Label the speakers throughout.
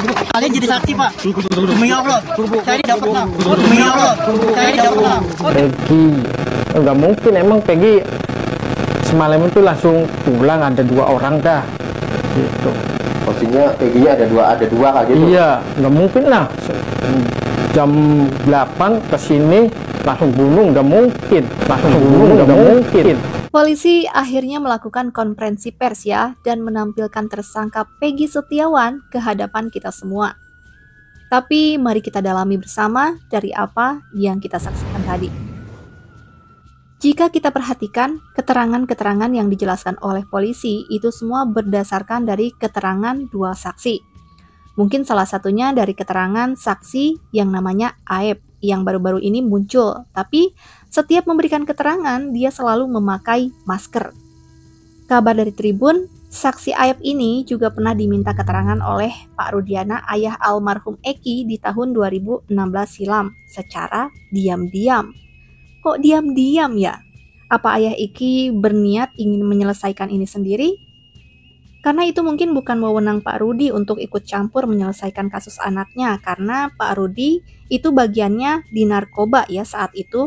Speaker 1: Kalian jadi saksi, Pak. Demi Allah, saya dapat, Pak. Demi Allah, saya dapat, Pak.
Speaker 2: Peggy, nggak mungkin, emang Peggy semalam itu langsung pulang, ada 2 orang dah gitu.
Speaker 3: Maksudnya Peggy ada dua kayak gitu?
Speaker 2: Iya, nggak mungkin lah jam 8 ke sini langsung bunuh, nggak mungkin.
Speaker 4: Polisi akhirnya melakukan konferensi pers ya, dan menampilkan tersangka Peggy Setiawan ke hadapan kita semua. Tapi mari kita dalami bersama dari apa yang kita saksikan tadi. Jika kita perhatikan, keterangan-keterangan yang dijelaskan oleh polisi itu semua berdasarkan dari keterangan 2 saksi. Mungkin salah satunya dari keterangan saksi yang namanya Aep yang baru-baru ini muncul, tapi setiap memberikan keterangan dia selalu memakai masker. Kabar dari Tribun, saksi Aep ini juga pernah diminta keterangan oleh Pak Rudiana, ayah almarhum Eki di tahun 2016 silam secara diam-diam. Kok diam-diam ya? Apa ayah Eki berniat ingin menyelesaikan ini sendiri? Karena itu mungkin bukan wewenang Pak Rudi untuk ikut campur menyelesaikan kasus anaknya, karena Pak Rudi itu bagiannya di narkoba ya saat itu.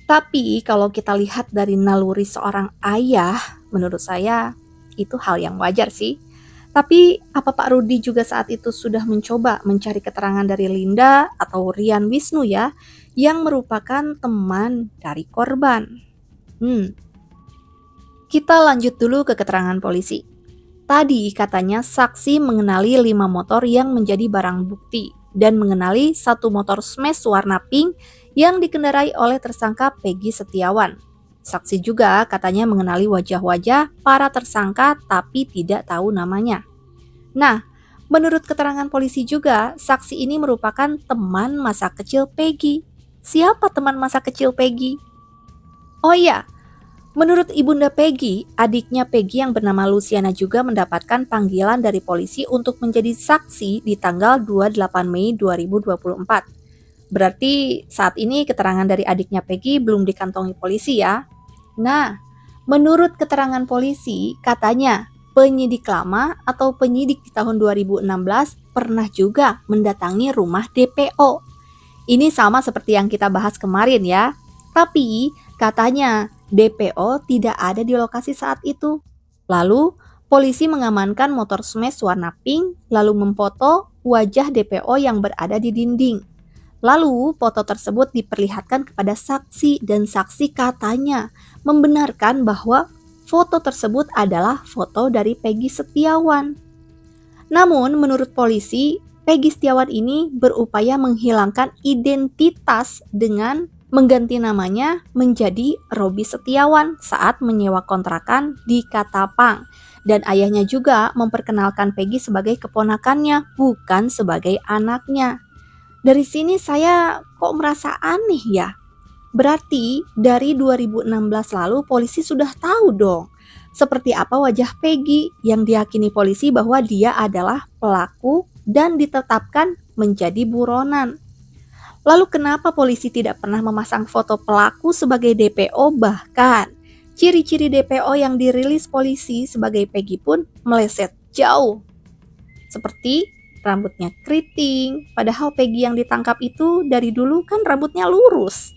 Speaker 4: Tapi kalau kita lihat dari naluri seorang ayah, menurut saya itu hal yang wajar sih. Tapi apa Pak Rudi juga saat itu sudah mencoba mencari keterangan dari Linda atau Rian Wisnu ya, yang merupakan teman dari korban? Kita lanjut dulu ke keterangan polisi. Tadi katanya saksi mengenali 5 motor yang menjadi barang bukti dan mengenali 1 motor smash warna pink yang dikendarai oleh tersangka Peggy Setiawan. Saksi juga katanya mengenali wajah-wajah para tersangka tapi tidak tahu namanya. Nah, menurut keterangan polisi juga, saksi ini merupakan teman masa kecil Peggy. Siapa teman masa kecil Peggy? Oh iya, menurut ibunda Peggy, adiknya Peggy yang bernama Luciana juga mendapatkan panggilan dari polisi untuk menjadi saksi di tanggal 28 Mei 2024. Berarti saat ini keterangan dari adiknya Peggy belum dikantongi polisi ya. Nah, menurut keterangan polisi, katanya penyidik lama atau penyidik di tahun 2016 pernah juga mendatangi rumah DPO. Ini sama seperti yang kita bahas kemarin ya. Tapi katanya DPO tidak ada di lokasi saat itu. Lalu polisi mengamankan motor smash warna pink lalu memfoto wajah DPO yang berada di dinding. Lalu foto tersebut diperlihatkan kepada saksi dan saksi katanya membenarkan bahwa foto tersebut adalah foto dari Peggy Setiawan. Namun menurut polisi, Peggy Setiawan ini berupaya menghilangkan identitas dengan mengganti namanya menjadi Robi Setiawan saat menyewa kontrakan di Katapang. Dan ayahnya juga memperkenalkan Peggy sebagai keponakannya, bukan sebagai anaknya. Dari sini saya kok merasa aneh ya. Berarti dari 2016 lalu polisi sudah tahu dong seperti apa wajah Peggy yang diyakini polisi bahwa dia adalah pelaku dan ditetapkan menjadi buronan. Lalu kenapa polisi tidak pernah memasang foto pelaku sebagai DPO, bahkan ciri-ciri DPO yang dirilis polisi sebagai Peggy pun meleset jauh. Seperti rambutnya keriting, padahal Peggy yang ditangkap itu dari dulu kan rambutnya lurus.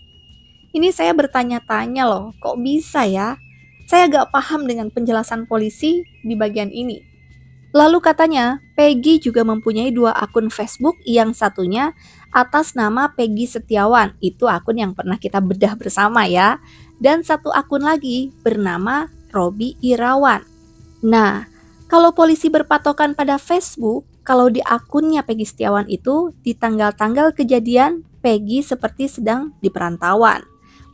Speaker 4: Ini saya bertanya-tanya loh, kok bisa ya? Saya gak paham dengan penjelasan polisi di bagian ini. Lalu katanya, Peggy juga mempunyai 2 akun Facebook, yang satunya atas nama Peggy Setiawan, itu akun yang pernah kita bedah bersama ya. Dan 1 akun lagi bernama Robi Irawan. Nah, kalau polisi berpatokan pada Facebook, kalau di akunnya Peggy Setiawan itu di tanggal-tanggal kejadian Peggy seperti sedang di perantauan,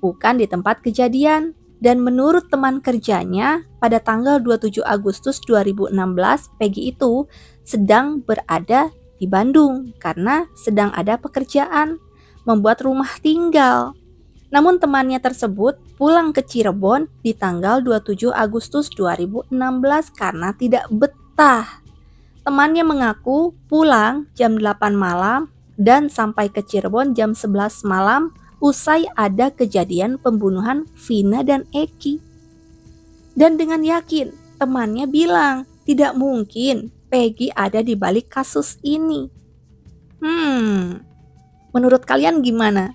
Speaker 4: bukan di tempat kejadian. Dan menurut teman kerjanya, pada tanggal 27 Agustus 2016, Peggy itu sedang berada di Bandung karena sedang ada pekerjaan, membuat rumah tinggal. Namun temannya tersebut pulang ke Cirebon di tanggal 27 Agustus 2016 karena tidak betah. Temannya mengaku pulang jam 8 malam dan sampai ke Cirebon jam 11 malam usai ada kejadian pembunuhan Vina dan Eki. Dan dengan yakin, temannya bilang tidak mungkin Peggy ada di balik kasus ini. Menurut kalian gimana?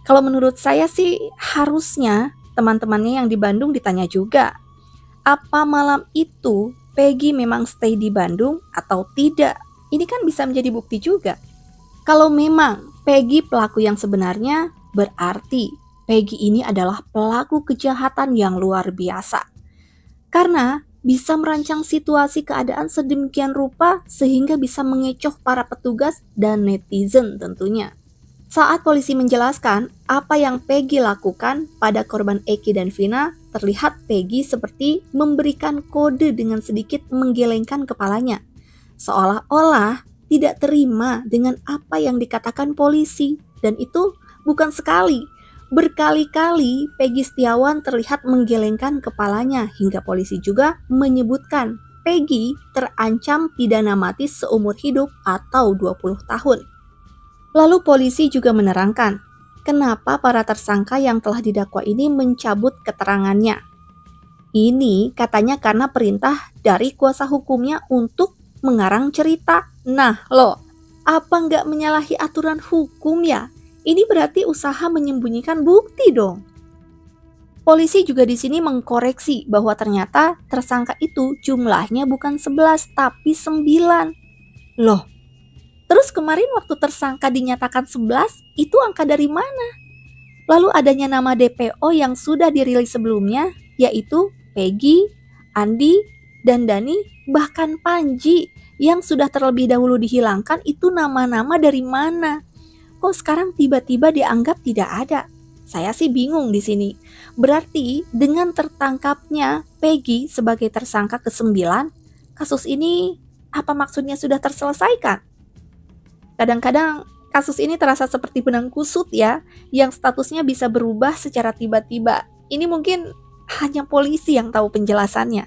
Speaker 4: Kalau menurut saya sih harusnya teman-temannya yang di Bandung ditanya juga. Apa malam itu Peggy memang stay di Bandung atau tidak? Ini kan bisa menjadi bukti juga. Kalau memang Peggy pelaku yang sebenarnya, berarti Peggy ini adalah pelaku kejahatan yang luar biasa. Karena bisa merancang situasi keadaan sedemikian rupa sehingga bisa mengecoh para petugas dan netizen tentunya. Saat polisi menjelaskan apa yang Peggy lakukan pada korban Eki dan Vina, terlihat Peggy seperti memberikan kode dengan sedikit menggelengkan kepalanya. Seolah-olah tidak terima dengan apa yang dikatakan polisi. Dan itu bukan sekali. Berkali-kali Peggy Setiawan terlihat menggelengkan kepalanya hingga polisi juga menyebutkan Peggy terancam pidana mati seumur hidup atau 20 tahun. Lalu polisi juga menerangkan kenapa para tersangka yang telah didakwa ini mencabut keterangannya. Ini katanya karena perintah dari kuasa hukumnya untuk mengarang cerita. Nah loh, apa nggak menyalahi aturan hukum ya? Ini berarti usaha menyembunyikan bukti dong. Polisi juga di sini mengkoreksi bahwa ternyata tersangka itu jumlahnya bukan 11 tapi 9. Loh, terus kemarin waktu tersangka dinyatakan 11, itu angka dari mana? Lalu adanya nama DPO yang sudah dirilis sebelumnya, yaitu Peggy, Andi, dan Dani, bahkan Panji yang sudah terlebih dahulu dihilangkan, itu nama-nama dari mana? Kok sekarang tiba-tiba dianggap tidak ada? Saya sih bingung di sini. Berarti dengan tertangkapnya Peggy sebagai tersangka ke-9, kasus ini apa maksudnya sudah terselesaikan? Kadang-kadang kasus ini terasa seperti benang kusut ya, yang statusnya bisa berubah secara tiba-tiba. Ini mungkin hanya polisi yang tahu penjelasannya.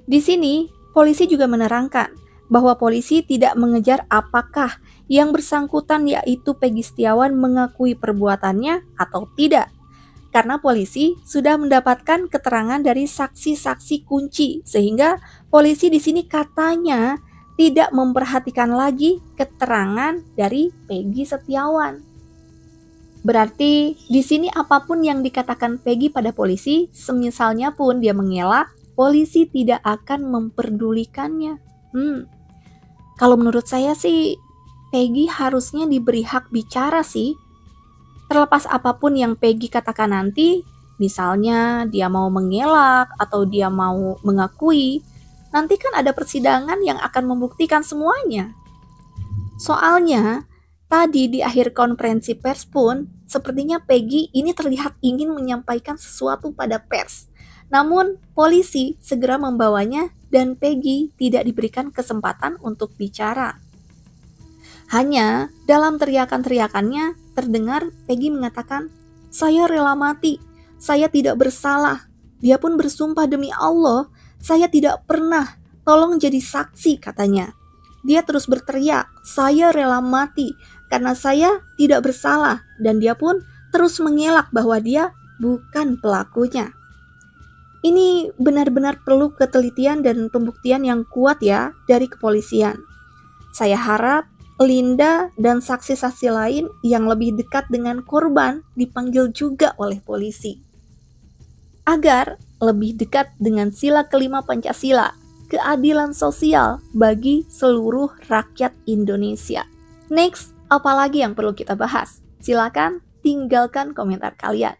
Speaker 4: Di sini, polisi juga menerangkan bahwa polisi tidak mengejar apakah yang bersangkutan yaitu Peggy Setiawan mengakui perbuatannya atau tidak. Karena polisi sudah mendapatkan keterangan dari saksi-saksi kunci, sehingga polisi di sini katanya tidak memperhatikan lagi keterangan dari Peggy Setiawan. Berarti di sini apapun yang dikatakan Peggy pada polisi, semisalnya pun dia mengelak, polisi tidak akan memperdulikannya. Kalau menurut saya sih, Peggy harusnya diberi hak bicara sih. Terlepas apapun yang Peggy katakan nanti, misalnya dia mau mengelak atau dia mau mengakui, nanti kan ada persidangan yang akan membuktikan semuanya. Soalnya, tadi di akhir konferensi pers pun, sepertinya Peggy ini terlihat ingin menyampaikan sesuatu pada pers. Namun, polisi segera membawanya dan Peggy tidak diberikan kesempatan untuk bicara. Hanya dalam teriakan-teriakannya terdengar Peggy mengatakan, "Saya rela mati, saya tidak bersalah." Dia pun bersumpah demi Allah, "Saya tidak pernah, tolong jadi saksi," katanya. Dia terus berteriak, "Saya rela mati karena saya tidak bersalah." Dan dia pun terus mengelak bahwa dia bukan pelakunya. Ini benar-benar perlu ketelitian dan pembuktian yang kuat ya dari kepolisian. Saya harap Linda dan saksi-saksi lain yang lebih dekat dengan korban dipanggil juga oleh polisi, agar lebih dekat dengan sila kelima Pancasila, keadilan sosial bagi seluruh rakyat Indonesia. Next, apalagi yang perlu kita bahas? Silakan tinggalkan komentar kalian.